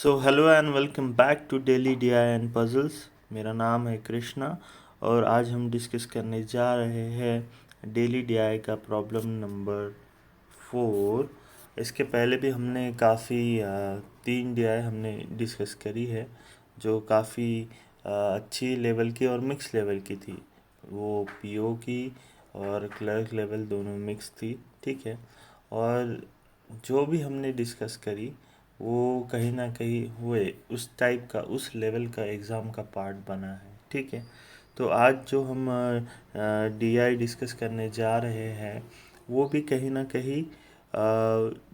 So hello and welcome back to daily D I and puzzles. मेरा नाम है कृष्णा और आज हम डिस्कस करने जा रहे हैं डेली डी आई का प्रॉब्लम नंबर 4। इसके पहले भी हमने काफ़ी 3 डी आई हमने डिस्कस करी है जो काफ़ी अच्छी लेवल की और मिक्स लेवल की थी। वो पीओ की और क्लर्क लेवल दोनों मिक्स थी, ठीक है। और जो भी हमने डिस्कस करी वो कहीं ना कहीं हुए उस टाइप का, उस लेवल का एग्ज़ाम का पार्ट बना है, ठीक है। तो आज जो हम डीआई डिस्कस करने जा रहे हैं वो भी कहीं ना कहीं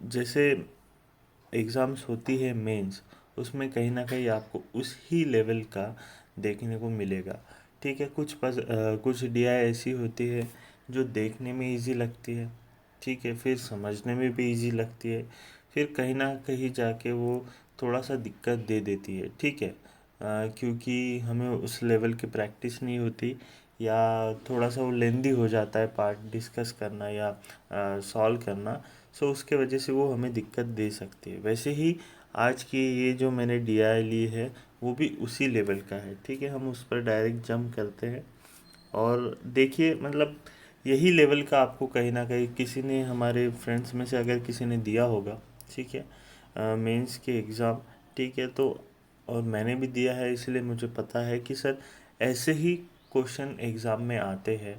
जैसे एग्ज़ाम्स होती है मेंस, उसमें कहीं ना कहीं आपको उस ही लेवल का देखने को मिलेगा, ठीक है। कुछ डीआई ऐसी होती है जो देखने में इजी लगती है, ठीक है, फिर समझने में भी इजी लगती है, फिर कहीं ना कहीं जाके वो थोड़ा सा दिक्कत दे देती है, ठीक है। क्योंकि हमें उस लेवल की प्रैक्टिस नहीं होती या थोड़ा सा वो लेंदी हो जाता है पार्ट डिस्कस करना या सॉल्व करना। सो उसके वजह से वो हमें दिक्कत दे सकती है। वैसे ही आज की ये जो मैंने डीआई ली है वो भी उसी लेवल का है, ठीक है। हम उस पर डायरेक्ट जंप करते हैं और देखिए, मतलब यही लेवल का आपको कहीं ना कहीं किसी ने, हमारे फ्रेंड्स में से अगर किसी ने दिया होगा, ठीक है, मेंस के एग्ज़ाम, ठीक है। तो और मैंने भी दिया है, इसलिए मुझे पता है कि सर ऐसे ही क्वेश्चन एग्ज़ाम में आते हैं,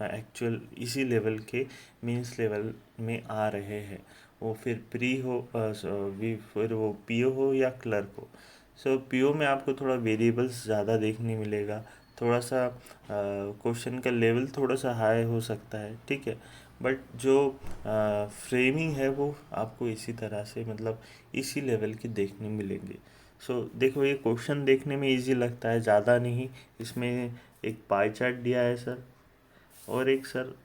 एक्चुअल इसी लेवल के मेंस लेवल में आ रहे हैं। वो फिर प्री हो फिर वो पीओ हो या क्लर्क हो। सो पीओ में आपको थोड़ा वेरिएबल्स ज़्यादा देखने मिलेगा, थोड़ा सा क्वेश्चन का लेवल थोड़ा सा हाई हो सकता है, ठीक है। बट जो फ्रेमिंग है वो आपको इसी तरह से, मतलब इसी लेवल की देखने मिलेंगे। सो देखो, ये क्वेश्चन देखने में इजी लगता है, ज़्यादा नहीं। इसमें एक पाई चार्ट दिया है सर, और एक सर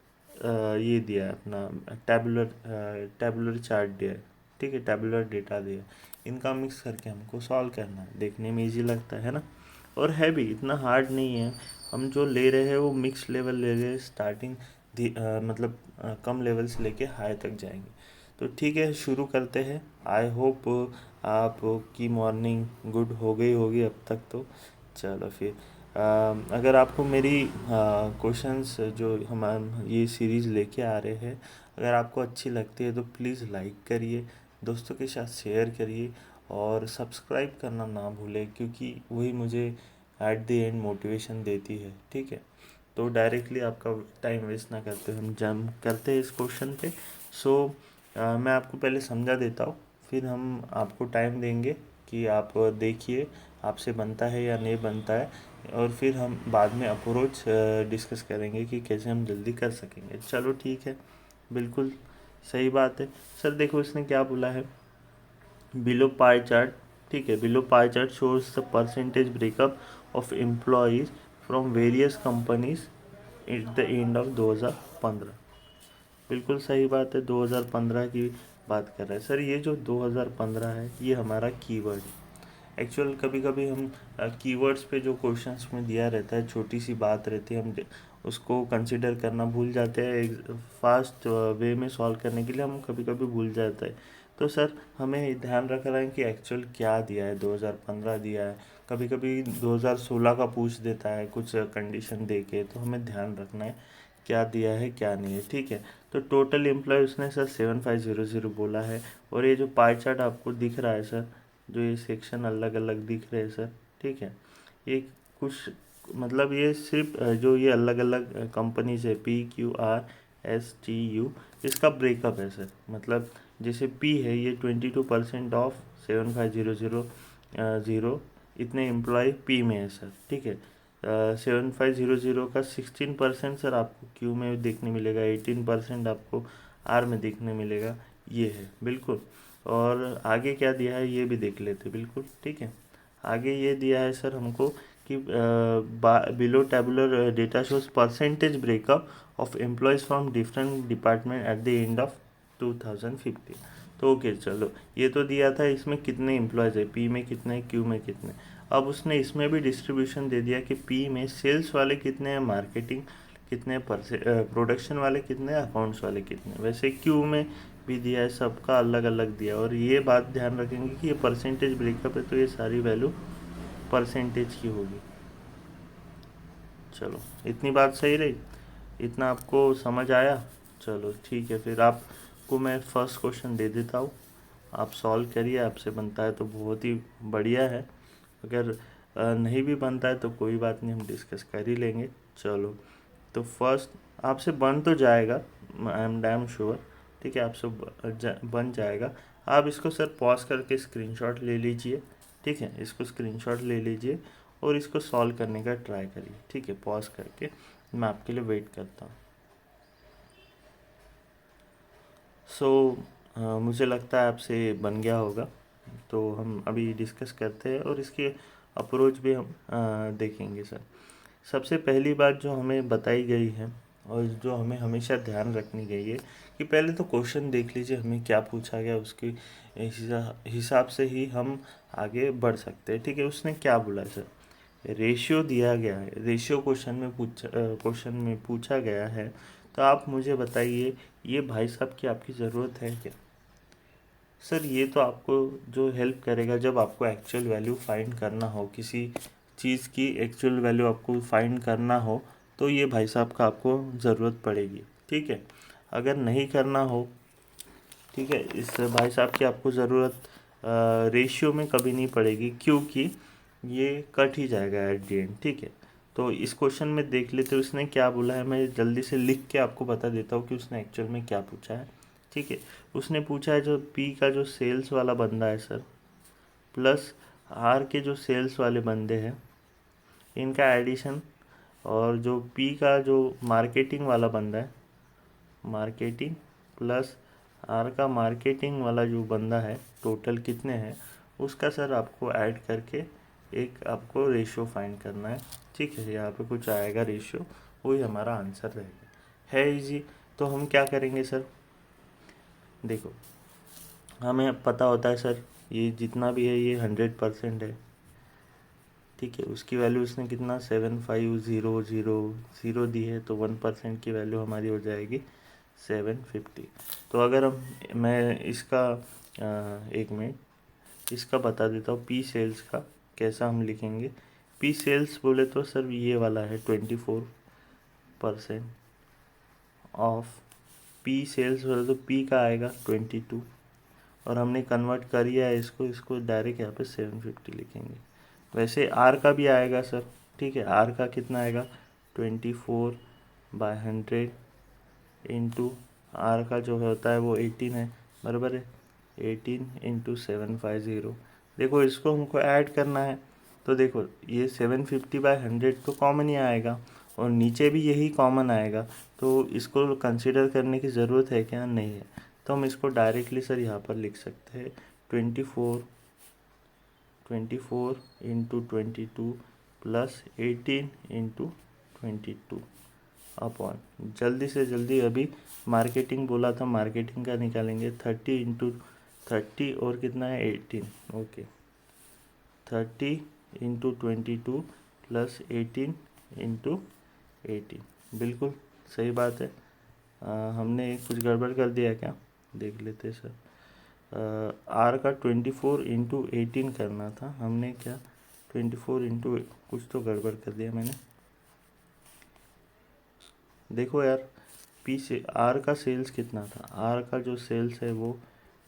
ये दिया है अपना टैबुलर चार्ट दिया है, ठीक है, टैबुलर डेटा दिया है। इनका मिक्स करके हमको सॉल्व करना है, देखने में इजी लगता है ना, और है भी इतना हार्ड नहीं है। हम जो ले रहे हैं वो मिक्स लेवल ले रहे हैं, स्टार्टिंग मतलब कम लेवल से लेके हाई तक जाएंगे। तो ठीक है, शुरू करते हैं। आई होप आप की मॉर्निंग गुड हो गई होगी अब तक। तो चलो फिर, अगर आपको मेरी क्वेश्चंस जो हम ये सीरीज़ लेके आ रहे हैं अगर आपको अच्छी लगती है तो प्लीज़ लाइक करिए, दोस्तों के साथ शेयर करिए और सब्सक्राइब करना ना भूलें, क्योंकि वही मुझे एट द एंड मोटिवेशन देती है, ठीक है। तो डायरेक्टली आपका टाइम वेस्ट ना करते हम जंप करते हैं इस क्वेश्चन पे। सो मैं आपको पहले समझा देता हूँ, फिर हम आपको टाइम देंगे कि आप देखिए आपसे बनता है या नहीं बनता है, और फिर हम बाद में अप्रोच डिस्कस करेंगे कि कैसे हम जल्दी कर सकेंगे। चलो ठीक है, बिल्कुल सही बात है। सर देखो इसने क्या बोला है, बिलो पाई चार्ट, ठीक है, below pie chart shows the percentage breakup of employees from various companies eight the end of 2015। बिल्कुल सही बात है, 2015 की बात कर रहे हैं सर। ये जो 2015 है ये हमारा कीवर्ड है। एक्चुअल कभी कभी हम कीवर्ड्स पे जो क्वेश्चंस में दिया रहता है, छोटी सी बात रहती है, हम उसको कंसिडर करना भूल जाते हैं। फास्ट वे में सॉल्व करने के लिए हम कभी कभी भूल जाते हैं। तो सर हमें ध्यान रखना है कि एक्चुअल क्या दिया है, 2015 दिया है, कभी कभी 2016 का पूछ देता है कुछ कंडीशन दे के, तो हमें ध्यान रखना है क्या दिया है क्या नहीं है, ठीक है। तो टोटल एम्प्लॉय उसने सर 7500 बोला है। और ये जो पाई चार्ट आपको दिख रहा है सर, जो ये सेक्शन अलग अलग दिख रहे हैं सर, ठीक है, ये कुछ, मतलब ये सिर्फ जो ये अलग अलग कंपनीज है PQRSTU, इसका ब्रेकअप है सर। मतलब जैसे P है ये 22% ऑफ 7500 इतने एम्प्लॉय P में है सर, ठीक है। 7500 का 16% सर आपको Q में देखने मिलेगा, 18% आपको R में देखने मिलेगा, ये है बिल्कुल। और आगे क्या दिया है ये भी देख लेते, बिल्कुल ठीक है। आगे ये दिया है सर हमको कि below tabular data shows percentage breakup of employees from different department at the end of 2015। तो ओके चलो, ये तो दिया था इसमें कितने एम्प्लॉयज़ है, पी में कितने, क्यू में कितने। अब उसने इसमें भी डिस्ट्रीब्यूशन दे दिया कि पी में सेल्स वाले कितने हैं, मार्केटिंग कितने, प्रोडक्शन वाले कितने, अकाउंट्स वाले कितने। वैसे क्यू में भी दिया है सबका अलग अलग दिया है। और ये बात ध्यान रखेंगे कि ये परसेंटेज ब्रेकअप है तो ये सारी वैल्यू परसेंटेज की होगी। चलो इतनी बात सही रही, इतना आपको समझ आया। चलो ठीक है, फिर आपको मैं फर्स्ट क्वेश्चन दे देता हूँ, आप सॉल्व करिए। आपसे बनता है तो बहुत ही बढ़िया है, अगर नहीं भी बनता है तो कोई बात नहीं, हम डिस्कस कर ही लेंगे। चलो तो फर्स्ट आपसे बन तो जाएगा, आई एम डैम श्योर। ठीक है, आपसे बन जाएगा। आप इसको सर पॉज करके स्क्रीनशॉट ले लीजिए। ठीक है, इसको स्क्रीनशॉट ले लीजिए और इसको सॉल्व करने का ट्राई करिए। ठीक है, पॉज करके मैं आपके लिए वेट करता हूँ। मुझे लगता है आपसे बन गया होगा, तो हम अभी डिस्कस करते हैं और इसके अप्रोच भी हम देखेंगे सर। सबसे पहली बात जो हमें बताई गई है और जो हमें हमेशा ध्यान रखनी गई है कि पहले तो क्वेश्चन देख लीजिए हमें क्या पूछा गया, उसके हिसाब से ही हम आगे बढ़ सकते हैं। ठीक है, उसने क्या बोला सर, रेशियो दिया गया है, रेशियो क्वेश्चन में पूछा गया है, तो आप मुझे बताइए ये भाई साहब की आपकी ज़रूरत है क्या? सर ये तो आपको जो हेल्प करेगा जब आपको एक्चुअल वैल्यू फाइंड करना हो, किसी चीज़ की एक्चुअल वैल्यू आपको फाइंड करना हो, तो ये भाई साहब का आपको ज़रूरत पड़ेगी। ठीक है, अगर नहीं करना हो, ठीक है, इस भाई साहब की आपको ज़रूरत रेशियो में कभी नहीं पड़ेगी, क्योंकि ये कट ही जाएगा एट दी एंड। ठीक है, तो इस क्वेश्चन में देख लेते हैं उसने क्या बोला है। मैं जल्दी से लिख के आपको बता देता हूँ कि उसने एक्चुअल में क्या पूछा है। ठीक है, उसने पूछा है जो पी का जो सेल्स वाला बंदा है सर, प्लस आर के जो सेल्स वाले बंदे हैं, इनका एडिशन, और जो पी का जो मार्केटिंग वाला बंदा है, मार्केटिंग प्लस आर का मार्केटिंग वाला जो बंदा है, टोटल कितने हैं उसका सर आपको ऐड करके एक आपको रेशियो फाइंड करना है। ठीक है, यहाँ पे कुछ आएगा रेशियो, वही हमारा आंसर रहेगा। है इजी। तो हम क्या करेंगे सर, देखो हमें पता होता है सर ये जितना भी है ये 100% है। ठीक है, उसकी वैल्यू उसने कितना 7500 दी है, तो 1% की वैल्यू हमारी हो जाएगी 750। तो अगर मैं इसका एक मिनट इसका बता देता हूँ, पी सेल्स का कैसा हम लिखेंगे। पी सेल्स बोले तो सर ये वाला है 24% ऑफ। पी सेल्स बोले तो पी का आएगा 22, और हमने कन्वर्ट कर दिया है इसको डायरेक्ट यहाँ पे 750 लिखेंगे। वैसे आर का भी आएगा सर। ठीक है, आर का कितना आएगा 24/100 इंटू आर का जो होता है वो 18 है, बराबर है 18 इंटू 750। देखो इसको हमको ऐड करना है, तो देखो ये 750/100 तो कॉमन ही आएगा और नीचे भी यही कॉमन आएगा, तो इसको कंसिडर करने की ज़रूरत है क्या? नहीं है। तो हम इसको डायरेक्टली सर यहाँ पर लिख सकते हैं 24 इंटू 22 प्लस 18 इंटू 22 अपॉन, जल्दी से जल्दी अभी मार्केटिंग बोला था, मार्केटिंग का निकालेंगे 30 इंटू 30 और कितना है 18। ओके, 30 इंटू 22 प्लस 18 इंटू 18, बिल्कुल सही बात है। हमने कुछ गड़बड़ कर दिया क्या, देख लेते सर। आर का 24 इंटू 18 करना था, हमने क्या 24 इंटू कुछ तो गड़बड़ कर दिया मैंने। देखो यार, पी से आर का सेल्स कितना था, आर का जो सेल्स है वो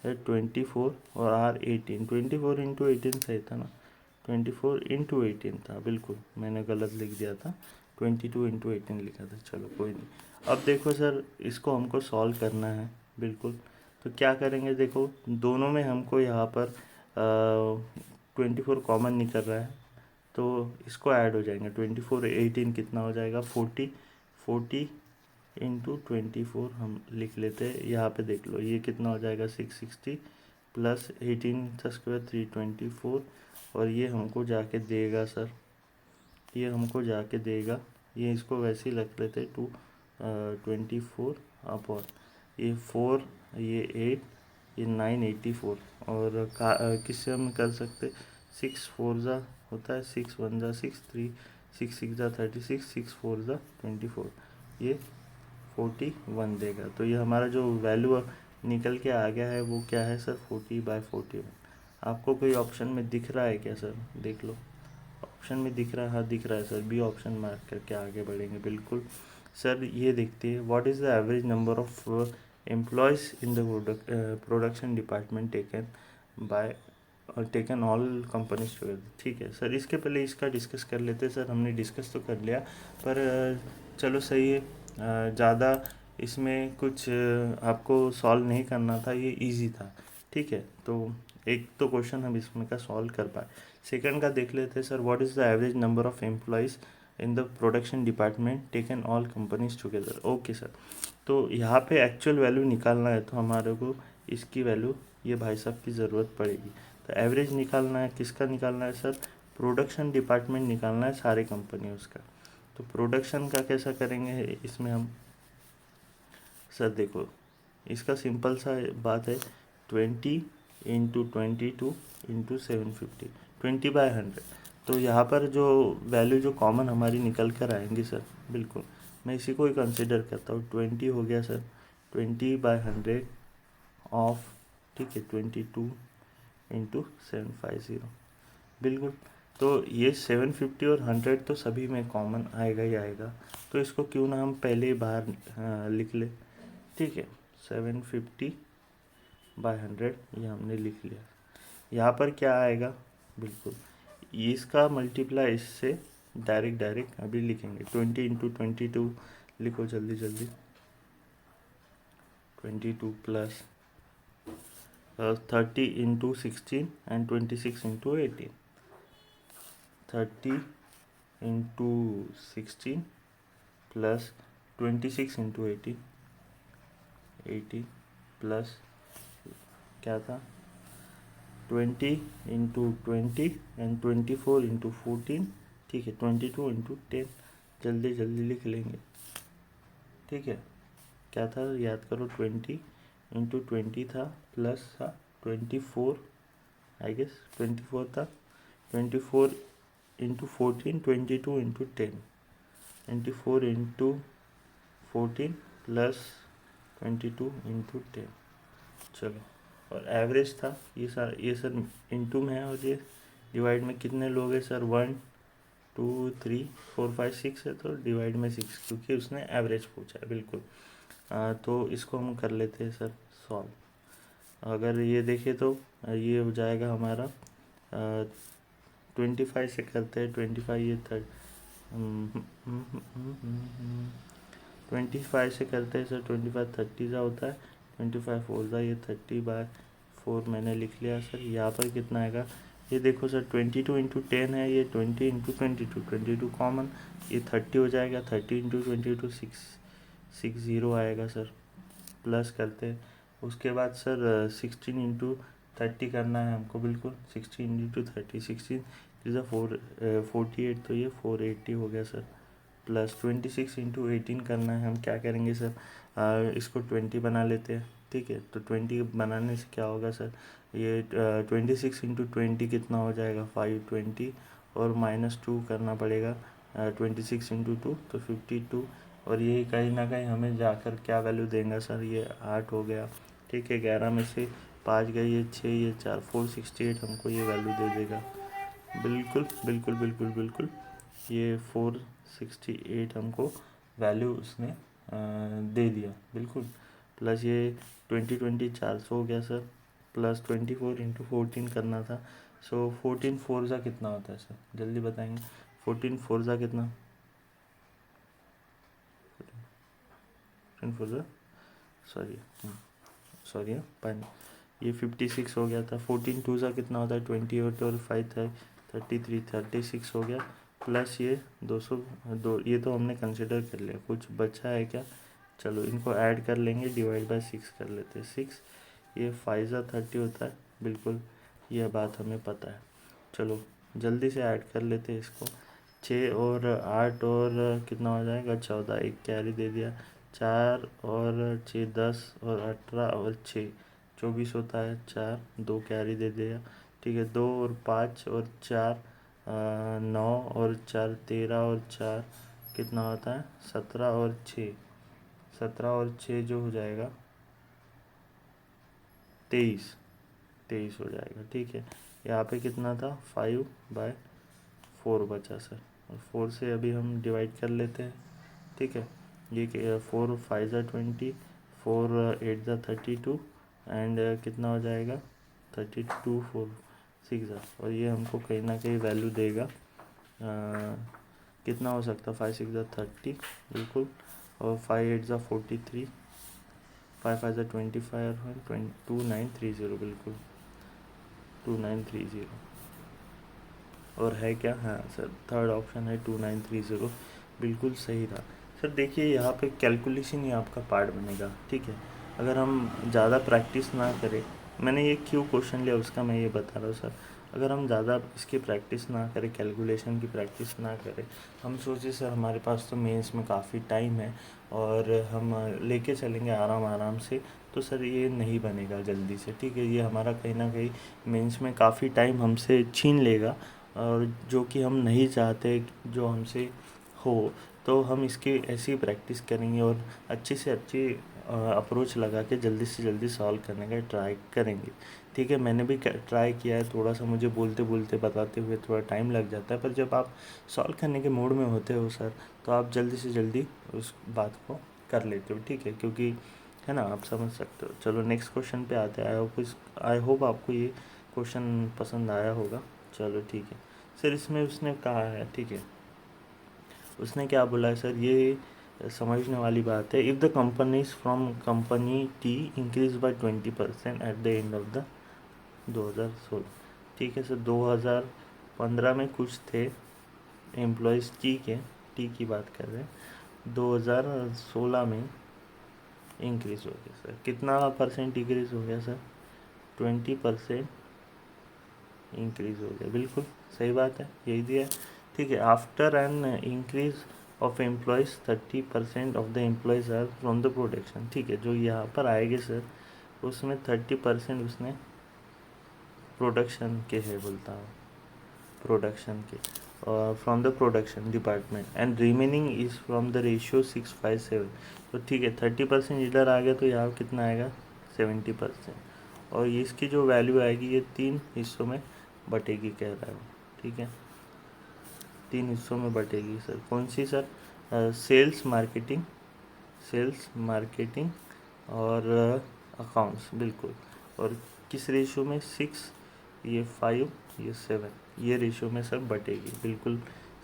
है 24 और आर 18, 24 इंटू 18 सही था ना, 24 इंटू 18 था, बिल्कुल मैंने गलत लिख दिया था, 22 इंटू 18 लिखा था। चलो कोई नहीं। अब देखो सर इसको हमको सॉल्व करना है, बिल्कुल। तो क्या करेंगे, देखो दोनों में हमको यहाँ पर 24 कॉमन निकल रहा है, तो इसको ऐड हो जाएंगे 24 18 कितना हो जाएगा 40 इंटू 24 हम लिख लेते हैं। यहाँ पे देख लो ये कितना हो जाएगा 660 प्लस 18 का स्क्वायर 324, और ये हमको जाके देगा सर, ये हमको जाके देगा, ये इसको वैसे ही रख लेते 24 अपॉन ये 4, ये 8, ये 984, और किससे हम कर सकते 6 4 जा होता है 6 1 जा 6 3 6 6 जा 36 6 4 जा 24, ये 41 देगा। तो ये हमारा जो वैल्यू निकल के आ गया है वो क्या है सर, 40/41। आपको कोई ऑप्शन में दिख रहा है क्या सर, देख लो ऑप्शन में दिख रहा है, हाँ दिख रहा है सर, बी ऑप्शन मार्क करके आगे बढ़ेंगे। बिल्कुल सर, ये देखते हैं what is the average number of employees in the production department taken by taken all companies together. ठीक है सर, इसके पहले इसका डिस्कस कर लेते हैं सर। हमने डिस्कस तो कर लिया पर चलो सही है, ज़्यादा इसमें कुछ आपको सॉल्व नहीं करना था, ये इजी था। ठीक है, तो एक तो क्वेश्चन हम इसमें का सॉल्व कर पाए। सेकंड का देख लेते हैं sir, what is the average number of employees in the production department taken all companies together. Okay sir, तो यहाँ पे एक्चुअल वैल्यू निकालना है तो हमारे को इसकी वैल्यू ये भाई साहब की ज़रूरत पड़ेगी। तो एवरेज निकालना है, किसका निकालना है सर, प्रोडक्शन डिपार्टमेंट निकालना है सारे कंपनी उसका। तो प्रोडक्शन का कैसा करेंगे इसमें हम सर, देखो इसका सिंपल सा बात है, 20 × 22 × 750, 20/100। तो यहाँ पर जो वैल्यू जो कॉमन हमारी निकल कर आएंगी सर, बिल्कुल मैं इसी को ही कंसिडर करता हूँ। 20 हो गया सर, 20/100 ऑफ, ठीक है, 22 × 750, बिल्कुल। तो ये 750 और 100 तो सभी में कॉमन आएगा ही आएगा, तो इसको क्यों ना हम पहले ही बाहर लिख ले। ठीक है, 750/100 ये हमने लिख लिया। यहाँ पर क्या आएगा, बिल्कुल इसका मल्टीप्लाई इससे डायरेक्ट अभी लिखेंगे। 20 × 22 लिखो जल्दी जल्दी, 22 प्लस 30 × 16 एंड 26 × 18, 30 × 16 प्लस 26 × 18, 80 प्लस क्या था, 20 × 20 एंड 24 × 14, ठीक है, 22 × 10, जल्दी जल्दी लिख लेंगे। ठीक है, क्या था याद करो, 20 × 20 था प्लस था 24, आई गेस 24 था, 24 × 14, 22 × 10, 24 × 14 प्लस 22 × 10। चलो, और एवरेज था ये सर इनटू में है, और ये डिवाइड में कितने लोग हैं सर, 1 2 3 4 5 6 है, तो डिवाइड में 6, क्योंकि उसने एवरेज पूछा है। बिल्कुल, तो इसको हम कर लेते हैं सर सॉल्व। अगर ये देखें तो ये हो जाएगा हमारा 25 से करते हैं, 25 ये 25 से करते हैं सर, 25 30 का होता है, 25 4 का ये 30/4 मैंने लिख लिया सर। यहाँ पर कितना आएगा, ये देखो सर, 22 × 10 है, ये 20 × 22, 22 कॉमन, ये 30 हो जाएगा, 30 × 22 660 आएगा सर। प्लस करते हैं, उसके बाद सर 16 × 30 करना है हमको, बिल्कुल 16 × 30, 16 इज़ 48, तो ये 480 हो गया सर। प्लस 26 × 18 करना है, हम क्या करेंगे सर, इसको 20 बना लेते हैं। ठीक है, तो 20 बनाने से क्या होगा सर, ये 26 × 20 कितना हो जाएगा, 520, और -2 करना पड़ेगा, 26 × 2 तो 52, और यही कहीं ना कहीं हमें जाकर क्या वैल्यू देगा सर, ये 8 हो गया। ठीक है, 11 में से 5 गए, ये 6, ये 4, 468 हमको ये वैल्यू दे देगा। बिल्कुल बिल्कुल बिल्कुल बिल्कुल, ये 468 हमको वैल्यू उसने दे दिया, बिल्कुल। प्लस ये 20 400 हो गया सर, प्लस 24 × 14 करना था, सो 14 4 का कितना होता है सर, जल्दी बताएंगे, 14 4 का कितना, 14 4 सॉरी पानी, ये 56 हो गया था। 14 2 का कितना होता है, 28, और 5 था 33, 36 हो गया। प्लस ये 200 दो, ये तो हमने कंसिडर कर लिया, कुछ बचा है क्या, चलो इनको ऐड कर लेंगे, डिवाइड बाय 6 कर लेते हैं, 6, ये 5 30 होता है, बिल्कुल यह बात हमें पता है। चलो जल्दी से ऐड कर लेते हैं इसको, 6 और 8 और कितना हो जाएगा, 14, एक कैरी दे दिया, 4 और 6 10, और 18 और 6 24 होता है, 4 2 कैरी दे दिया। ठीक है, 2 और 5 और 4 9 और 4 13, और 4 कितना होता है, 17 और 6 17 और 6 जो हो जाएगा 23 23 हो जाएगा। ठीक है, यहाँ पे कितना था 5/4 बचा सर, और 4 से अभी हम डिवाइड कर लेते हैं। ठीक है, ये 4 5 ज़ा 20, 4 8 ज़ा 32 एंड कितना हो जाएगा 32 4 6 ज़ा, और ये हमको कहीं ना कहीं वैल्यू देगा कितना हो सकता है 5 6 ज़ा 30 बिल्कुल, और 5 8 ज़ा 43, 5 5 ज़ा 25 और 2930 बिल्कुल 2930। और है क्या, हाँ सर थर्ड ऑप्शन है 2930, बिल्कुल सही था सर। देखिए यहाँ पे कैलकुलेशन ही आपका पार्ट बनेगा। ठीक है, अगर हम ज़्यादा प्रैक्टिस ना करें, मैंने ये क्यों क्वेश्चन लिया उसका मैं ये बता रहा हूँ सर। अगर हम ज़्यादा इसकी प्रैक्टिस ना करें, कैलकुलेशन की प्रैक्टिस ना करें, हम सोचे सर हमारे पास तो मेंस में काफ़ी टाइम है और हम लेके चलेंगे आराम आराम से, तो सर ये नहीं बनेगा जल्दी से। ठीक है, ये हमारा कहीं ना कहीं मेंस में काफ़ी टाइम हमसे छीन लेगा, और जो कि हम नहीं चाहते जो हमसे हो। तो हम इसकी ऐसी प्रैक्टिस करेंगे और अच्छी से अच्छी अप्रोच लगा के जल्दी से जल्दी सॉल्व करने का ट्राई करेंगे। ठीक है, मैंने भी ट्राई किया है, थोड़ा सा मुझे बोलते बोलते बताते हुए थोड़ा टाइम लग जाता है, पर जब आप सॉल्व करने के मूड में होते हो सर, तो आप जल्दी से जल्दी उस बात को कर लेते हो। ठीक है, क्योंकि है ना, आप समझ सकते हो। चलो नेक्स्ट क्वेश्चन पे आते हैं। आई होप आपको ये क्वेश्चन पसंद आया होगा। चलो ठीक है सर, इसमें उसने कहा है, ठीक है, उसने क्या बोला है सर, ये समझने वाली बात है। If the companies from company T increase by 20% eight the end of the 2016। ठीक है सर, 2015 में कुछ थे एम्प्लॉयज़ टी की बात कर रहे हैं, 2016 में इंक्रीज़ हो गया सर। कितना परसेंट इंक्रीज़ हो गया सर, 20% इंक्रीज़ हो गया, बिल्कुल सही बात है, यही दिया है। ठीक है, after an increase of employees 30% of the employees are from the production. ठीक है, जो यहाँ पर आएंगे सर, उसमें 30% उसने प्रोडक्शन के है, बोलता हूँ प्रोडक्शन के, और from the production department and remaining is from the ratio 6/7। तो ठीक है, 30% इधर आ गया, तो यहाँ कितना आएगा 70%, और इसकी जो वैल्यू आएगी ये 3 हिस्सों में बटेगी, कह रहा है वो। ठीक है, 3 हिस्सों में बटेगी सर। कौन सी सर, सेल्स मार्केटिंग और अकाउंट्स, बिल्कुल। और किस रेशो में, 6, ये 5, ये 7, ये रेशो में सर बटेगी, बिल्कुल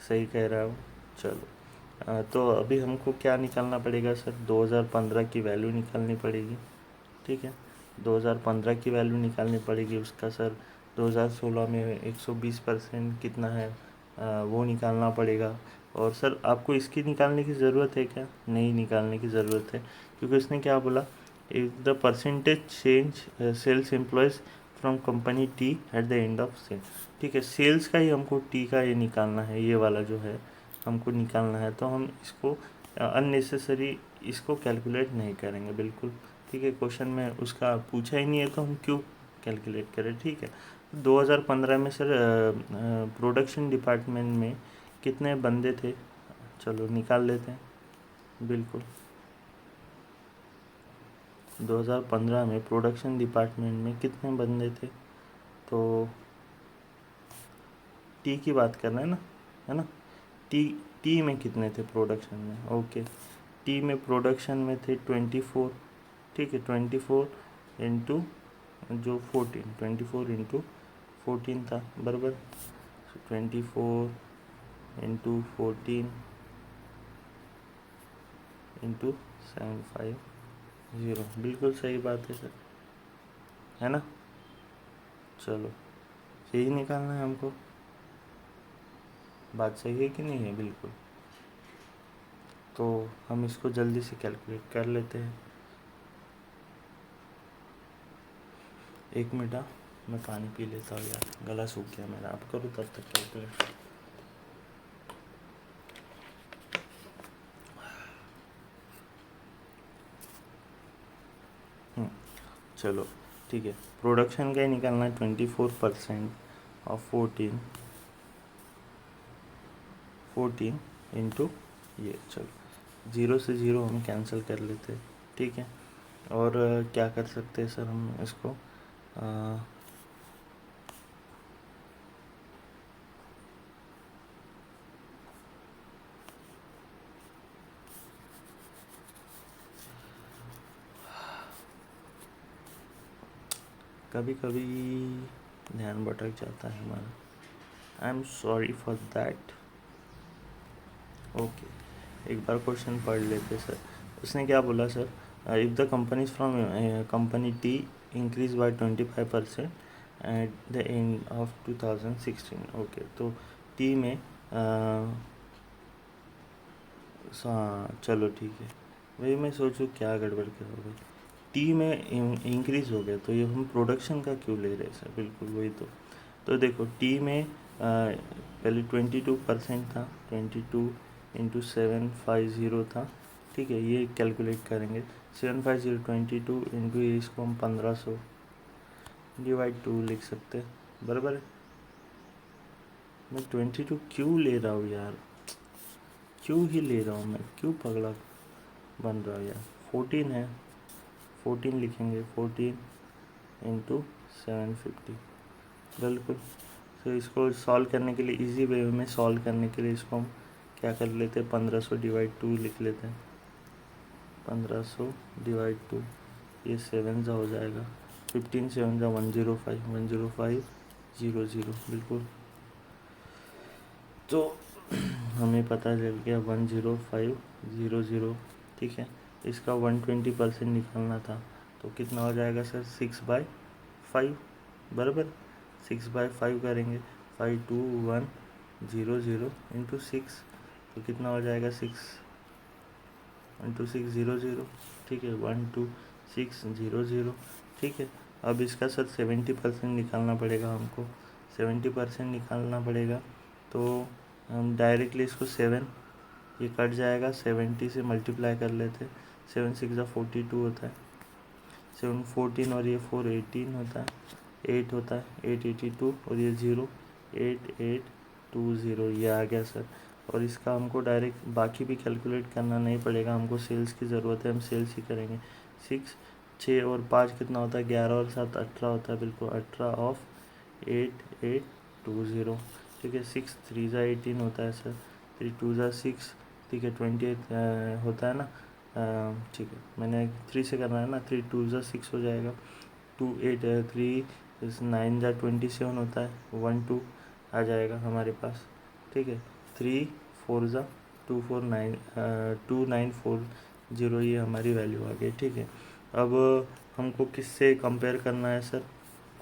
सही कह रहा हूँ। चलो तो अभी हमको क्या निकालना पड़ेगा सर, 2015 की वैल्यू निकालनी पड़ेगी। ठीक है, 2015 की वैल्यू निकालनी पड़ेगी उसका सर। 2016 में 120% कितना है वो निकालना पड़ेगा। और सर आपको इसकी निकालने की ज़रूरत है क्या, नहीं निकालने की ज़रूरत है, क्योंकि उसने क्या बोला, if the percentage change sales employees from company T at the end of sale. ठीक है, सेल्स का ही हमको टी का ये निकालना है, ये वाला जो है हमको निकालना है, तो हम इसको अननेसेसरी इसको कैलकुलेट नहीं करेंगे, बिल्कुल। ठीक है, क्वेश्चन में उसका पूछा ही नहीं है, तो हम क्यों कैलकुलेट करें। ठीक है, 2015 में सर प्रोडक्शन डिपार्टमेंट में कितने बंदे थे, चलो निकाल लेते हैं, बिल्कुल। 2015 में प्रोडक्शन डिपार्टमेंट में कितने बंदे थे, तो टी की बात कर रहे हैं ना, है ना, टी टी में कितने थे प्रोडक्शन में, ओके। टी में प्रोडक्शन में थे 24। ठीक है, 24 इंटू जो 14, 24 इंटू 14 था, बराबर। 24 इंटू 14 इंटू 750, बिल्कुल सही बात है सर, है ना। चलो यही निकालना है हमको, बात सही है कि नहीं है, बिल्कुल। तो हम इसको जल्दी से कैलकुलेट कर लेते हैं। एक मिनट, मैं पानी पी लेता हूँ यार, गला सूख गया मेरा, आप करो तब तक कैलकुलेट। चलो ठीक है, प्रोडक्शन का ही निकालना है, 24% ऑफ 14 इंटू ये, चलो 0 से 0 हम कैंसिल कर लेते हैं। ठीक है, और क्या कर सकते हैं सर हम इसको, कभी कभी ध्यान भटक जाता है हमारा, I am sorry for that. Okay, एक बार क्वेश्चन पढ़ लेते सर। उसने क्या बोला sir, if the companies from company T increase by 25% eight the end of 2016। Okay, तो टी में हाँ चलो ठीक है। वही मैं सोचूं क्या गड़बड़ क्या हो गई। टी में इंक्रीज हो गया तो ये हम प्रोडक्शन का क्यों ले रहे हैं सर, बिल्कुल वही तो देखो टी में पहले 22% था, 22 इंटू 750 था, ठीक है, ये कैलकुलेट करेंगे। 750 22 इंटू इसको हम 1500 डिवाइड 2 लिख सकते हैं, बराबर है। मैं 22 क्यों ले रहा हूँ यार, क्यों ही ले रहा हूँ मैं, क्यों पगला बन रहा है यार। 14 है, 14 लिखेंगे, 14 इंटू 750, बिल्कुल। तो इसको सॉल्व करने के लिए, इजी वे में सॉल्व करने के लिए इसको हम क्या कर लेते हैं, 1500 डिवाइड 2 लिख लेते हैं। 1500 डिवाइड 2, ये 7 जा हो जाएगा, 15 7 जा 105, 105 00, बिल्कुल। तो हमें पता चल गया 10500, ठीक है। इसका 120% निकालना था, तो कितना हो जाएगा सर, 6/5, बराबर। 6/5 करेंगे, 52100 इंटू 6, तो कितना हो जाएगा, 6 ठीक है, 12600, ठीक है। अब इसका सर 70% निकालना पड़ेगा हमको, 70% निकालना पड़ेगा। तो हम डायरेक्टली इसको 7, ये कट जाएगा, 70 से मल्टीप्लाई कर लेते। 7 6 42 होता है, 7 14 और ये 4 18 होता है, 8 होता है, 8 82 और ये 0 8820, ये आ गया सर। और इसका हमको डायरेक्ट बाकी भी कैलकुलेट करना नहीं पड़ेगा, हमको सेल्स की ज़रूरत है, हम सेल्स ही करेंगे। 6 और 5 कितना होता है, 11 और 7 18 होता है, बिल्कुल 18 ऑफ 8820, ठीक है। 6 3 18 होता है सर, 3 2 6, ठीक है, 28 होता है ना, ठीक है, मैंने 3 से करना है ना, 3 2 6 हो जाएगा, 2 8 3 9 27 होता है, 1 2 आ जाएगा हमारे पास, ठीक है। 3 4 2 4 9 2940, ये हमारी वैल्यू आ गई, ठीक है। अब हमको किससे कंपेयर करना है सर,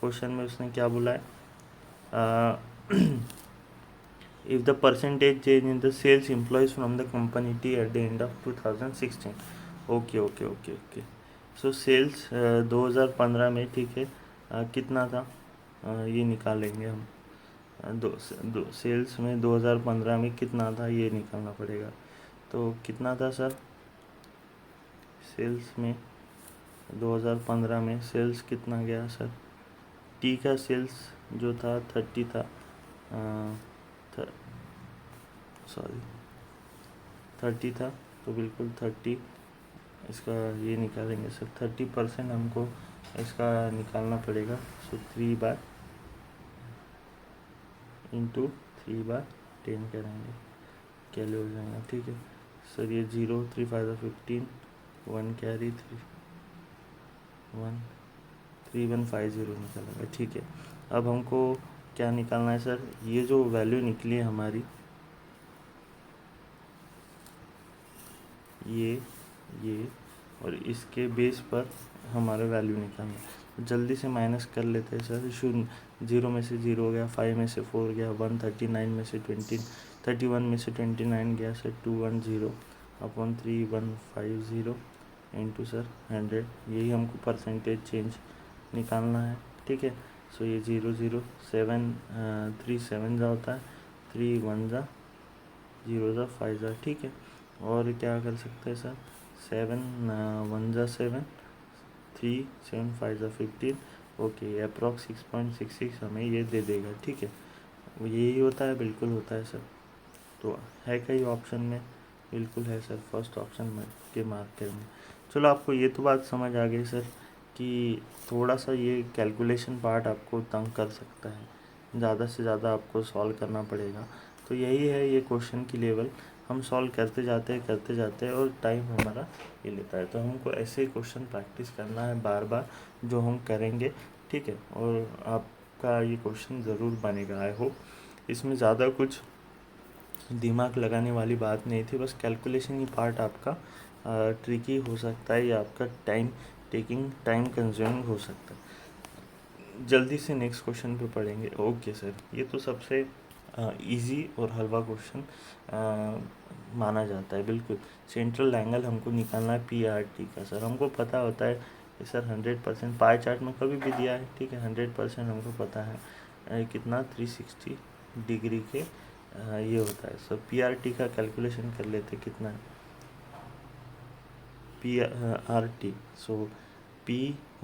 क्वेश्चन में उसने क्या बोला है, if the percentage change in the sales employees from the company T at the end of 2016। Okay. So sales 2015 में, ठीक है, कितना था, ये निकालेंगे हम। दो सेल्स में 2015 में कितना था, ये निकालना पड़ेगा। तो कितना था सर, सेल्स में 2015 में सेल्स कितना गया सर, टी का सेल्स जो था 30 था, सॉरी 30 था, तो बिल्कुल 30, इसका ये निकालेंगे सर, 30% हमको इसका निकालना पड़ेगा। सो 3 इंटू 3/10 करेंगे, कैले हो जाएगा, ठीक है सर। ये 0 3 5 15, 1 कैरी 3150 निकालेंगे, ठीक है। अब हमको क्या निकालना है सर, ये जो वैल्यू निकली है हमारी, ये और इसके बेस पर हमारा वैल्यू निकालना है। जल्दी से माइनस कर लेते हैं सर। 0 में से 0 गया, 5 में से 4 गया, 139 में से 31 में से 29 गया सर, 210 अपॉन 3150 इंटू सर 100, यही हमको परसेंटेज चेंज निकालना है, ठीक है। सो ये 007 3 7 जा होता है, 3 1 जा 0 जा 5 जा, ठीक है। और क्या कर सकते हैं सर, 7 1 जा 7, 3 7 5 जा 15, ओके। अप्रॉक्स 6.66 हमें ये दे देगा, ठीक है। वो यही होता है, बिल्कुल होता है सर। तो है कई ऑप्शन में, बिल्कुल है सर, फर्स्ट ऑप्शन में के मार्क करेंगे। चलो आपको ये तो बात समझ आ गई सर कि थोड़ा सा ये कैलकुलेशन पार्ट आपको तंग कर सकता है, ज़्यादा से ज़्यादा आपको सॉल्व करना पड़ेगा। तो यही है ये क्वेश्चन की लेवल, हम सॉल्व करते जाते हैं और टाइम हमारा ये लेता है। तो हमको ऐसे ही क्वेश्चन प्रैक्टिस करना है बार बार, जो हम करेंगे, ठीक है। और आपका ये क्वेश्चन ज़रूर बनेगा, आई होप। इसमें ज़्यादा कुछ दिमाग लगाने वाली बात नहीं थी, बस कैलकुलेशन ही पार्ट आपका ट्रिकी हो सकता है या आपका टाइम कंज्यूमिंग हो सकता है। जल्दी से नेक्स्ट क्वेश्चन पे पढ़ेंगे। ओके सर, ये तो सबसे इजी और हलवा क्वेश्चन माना जाता है, बिल्कुल। सेंट्रल एंगल हमको निकालना है PRT का। सर हमको पता होता है कि सर 100% पाई चार्ट में कभी भी दिया है, ठीक है। 100% हमको पता है कितना 360 डिग्री के ये होता है। सर PRT का कैलकुलेशन कर लेते कितना है PRT। सो P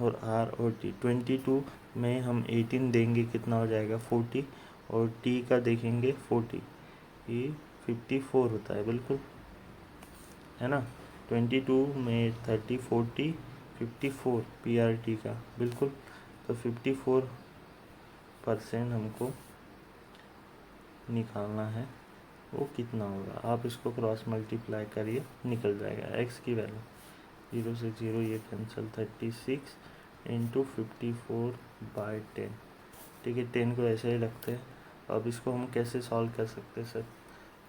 और R और T, 22 में हम 18 देंगे, कितना हो जाएगा 40, और T का देखेंगे 40, ये 54 होता है, बिल्कुल, है ना। 22 में 30 40 54 PRT का, बिल्कुल। तो 54% हमको निकालना है, वो कितना होगा। आप इसको क्रॉस मल्टीप्लाई करिए, निकल जाएगा x की वैल्यू 0 से 0 ये कैंसिल, 36 इंटू 54/10, ठीक है। 10 को ऐसे ही रखते हैं। अब इसको हम कैसे सॉल्व कर सकते हैं सर।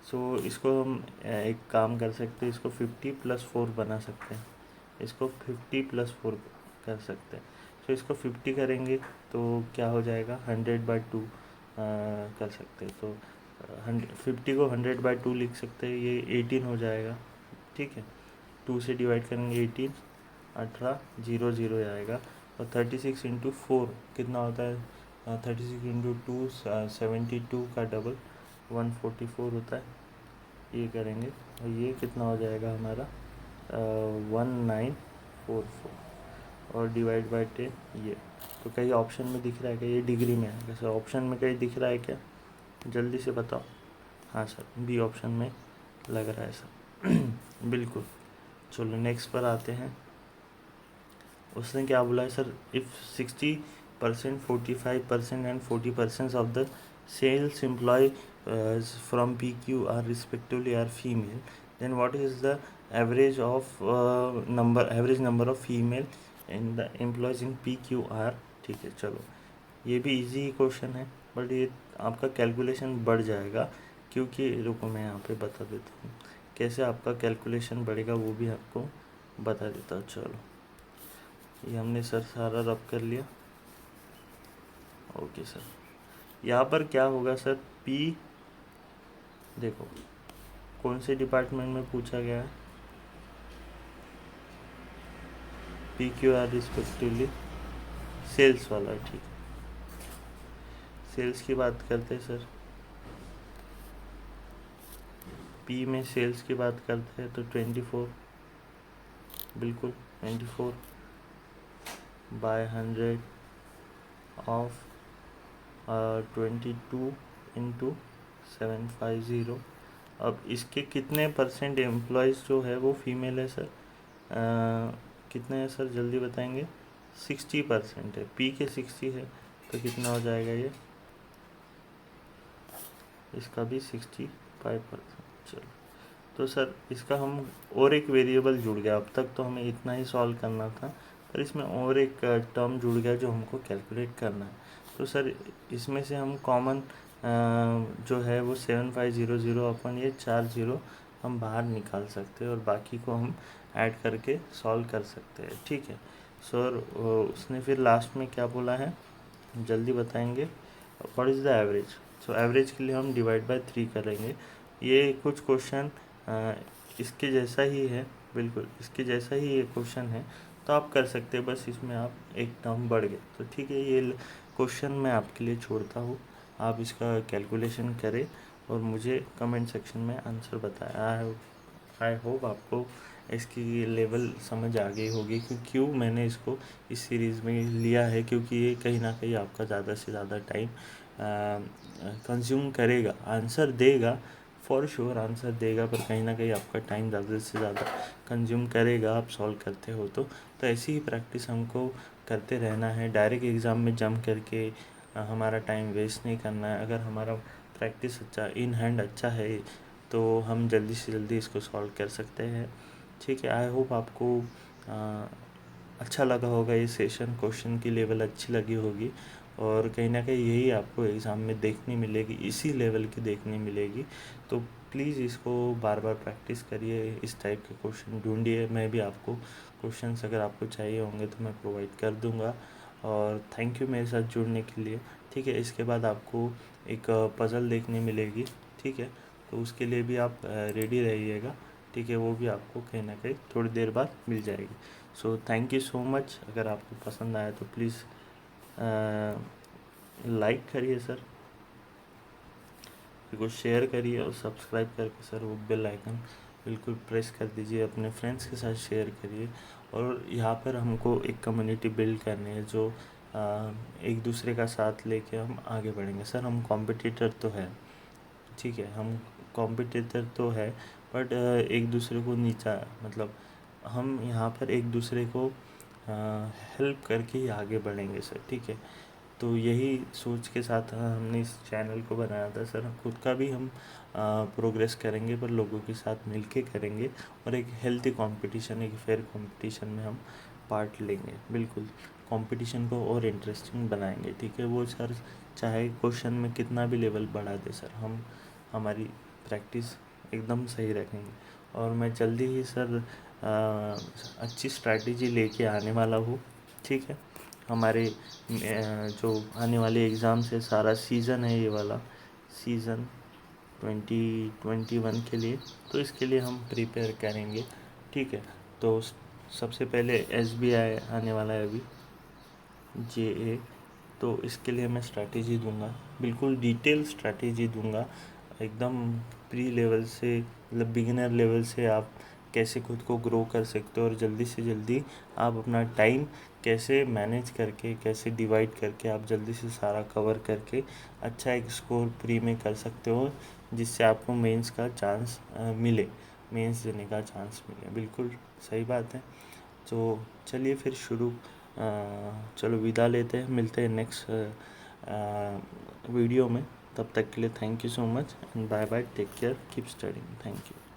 सो इसको हम एक काम कर सकते हैं, इसको 50 + 4 बना सकते हैं, इसको 50 + 4 कर सकते हैं। सो इसको 50 करेंगे तो क्या हो जाएगा 100/2 कर सकते हैं। तो 50 को 100/2 लिख सकते हैं, ये 18 हो जाएगा, ठीक है। 2 से डिवाइड करेंगे 18, 18 0 0 आएगा। और 36 इंटू 4 कितना होता है, 36 इंटू 2 72 का डबल 144 होता है, ये करेंगे। और ये कितना हो जाएगा हमारा 1944, और डिवाइड बाय 10 ये। तो कहीं ऑप्शन में दिख रहा है क्या, ये डिग्री में है सर, ऑप्शन में कहीं दिख रहा है क्या, जल्दी से बताओ। हाँ सर, बी ऑप्शन में लग रहा है सर। बिल्कुल। चलो नेक्स्ट पर आते हैं। उसने क्या बोला है sir, if 60%, 45% and 40% of the sales employ from PQ are respectively are female, then what is the average number of female in the employees in PQR, ठीक है। चलो ये भी इजी क्वेश्चन है, बट ये आपका कैलकुलेशन बढ़ जाएगा, क्योंकि रुको मैं यहाँ पे बता देता हूँ कैसे आपका कैलकुलेशन बढ़ेगा, वो भी आपको बता देता हूँ। चलो ये हमने सर सारा रब कर लिया। ओके सर, यहाँ पर क्या होगा सर, P देखो कौन से डिपार्टमेंट में पूछा गया है, PQR रिस्पेक्टिवली सेल्स वाला, ठीक है। सेल्स की बात करते हैं सर, P में सेल्स की बात करते हैं तो 24, बिल्कुल 24/100 ऑफ 22 इंटू 750। अब इसके कितने % एम्प्लॉयज़ जो है वो फीमेल है सर, कितने हैं सर जल्दी बताएंगे। 60% है, P के 60 है, तो कितना हो जाएगा ये, इसका भी 65%। चलो तो सर इसका हम और एक वेरिएबल जुड़ गया, अब तक तो हमें इतना ही सॉल्व करना था, पर इसमें और एक टर्म जुड़ गया जो हमको कैलकुलेट करना है। तो सर इसमें से हम कॉमन जो है वो 7500 अपन ये 4 0 हम बाहर निकाल सकते हैं, और बाकी को हम ऐड करके सॉल्व कर सकते हैं, ठीक है। सर उसने फिर लास्ट में क्या बोला है, जल्दी बताएंगे। What is the average. So average के लिए हम डिवाइड बाय 3 करेंगे। ये कुछ क्वेश्चन इसके जैसा ही है, बिल्कुल इसके जैसा ही ये क्वेश्चन है, तो आप कर सकते हैं, बस इसमें आप एक टर्म बढ़ गए तो ठीक है। ये क्वेश्चन मैं आपके लिए छोड़ता हूँ, आप इसका कैलकुलेशन करें और मुझे कमेंट सेक्शन में आंसर बताएं। आई होप आपको इसकी लेवल समझ आ गई होगी कि क्यों मैंने इसको इस सीरीज़ में लिया है, क्योंकि ये कहीं ना कहीं आपका ज़्यादा से ज़्यादा टाइम कंज्यूम करेगा। आंसर देगा, फॉर श्योर आंसर देगा, पर कहीं ना कहीं आपका टाइम ज़्यादा से ज़्यादा कंज्यूम करेगा, आप सॉल्व करते हो तो ऐसी ही प्रैक्टिस हमको करते रहना है। डायरेक्ट एग्ज़ाम में जंप करके हमारा टाइम वेस्ट नहीं करना है। अगर हमारा प्रैक्टिस अच्छा इन हैंड अच्छा है तो हम जल्दी से जल्दी इसको सॉल्व कर सकते हैं। ठीक है, आई होप आपको अच्छा लगा होगा ये सेशन, क्वेश्चन की लेवल अच्छी लगी होगी और कहीं ना कहीं यही आपको एग्ज़ाम में देखने मिलेगी, इसी लेवल की देखने मिलेगी। तो प्लीज़ इसको बार बार प्रैक्टिस करिए, इस टाइप के क्वेश्चन ढूंढिए। मैं भी आपको क्वेश्चंस अगर आपको चाहिए होंगे तो मैं प्रोवाइड कर दूंगा। और थैंक यू मेरे साथ जुड़ने के लिए। ठीक है, इसके बाद आपको एक पज़ल देखने मिलेगी। ठीक है, तो उसके लिए भी आप रेडी रहिएगा। ठीक है, वो भी आपको कहीं ना कहीं थोड़ी देर बाद मिल जाएगी। So thank you so much. अगर आपको पसंद आया तो प्लीज़ लाइक करिए सर, बिल्कुल शेयर करिए और सब्सक्राइब करके सर वो बेल आइकन बिल्कुल प्रेस कर दीजिए, अपने फ्रेंड्स के साथ शेयर करिए। और यहाँ पर हमको एक कम्युनिटी बिल्ड करनी है जो एक दूसरे का साथ लेके हम आगे बढ़ेंगे। सर हम कॉम्पिटिटर तो है, ठीक है, हम कॉम्पिटिटर तो है, बट एक दूसरे को नीचा मतलब हम यहाँ पर एक दूसरे को हेल्प करके ही आगे बढ़ेंगे सर। ठीक है, तो यही सोच के साथ हमने इस चैनल को बनाया था सर। खुद का भी हम प्रोग्रेस करेंगे पर लोगों के साथ मिलके करेंगे और एक हेल्थी कंपटीशन, एक फेयर कंपटीशन में हम पार्ट लेंगे। बिल्कुल कंपटीशन को और इंटरेस्टिंग बनाएंगे। ठीक है, वो सर चाहे क्वेश्चन में कितना भी लेवल बढ़ा दे सर, हम हमारी प्रैक्टिस एकदम सही रखेंगे। और मैं जल्दी ही सर अच्छी स्ट्रैटेजी लेके आने वाला हूँ। ठीक है, हमारे जो आने वाले एग्ज़ाम से सारा सीज़न है, ये वाला सीज़न 2021 के लिए, तो इसके लिए हम प्रिपेयर करेंगे। ठीक है, तो सबसे पहले SBI आने वाला है अभी, JA, तो इसके लिए मैं स्ट्रैटेजी दूंगा, बिल्कुल डिटेल स्ट्रैटेजी दूंगा एकदम प्री लेवल से, मतलब बिगिनर लेवल से आप कैसे खुद को ग्रो कर सकते हो और जल्दी से जल्दी आप अपना टाइम कैसे मैनेज करके, कैसे डिवाइड करके आप जल्दी से सारा कवर करके अच्छा एक स्कोर प्री में कर सकते हो, जिससे आपको मेंस का चांस मिले, मेंस देने का चांस मिले। बिल्कुल सही बात है। तो चलिए फिर चलो विदा लेते हैं, मिलते हैं नेक्स्ट वीडियो में। तब तक के लिए thank you so much and bye bye, take care, keep studying, thank you.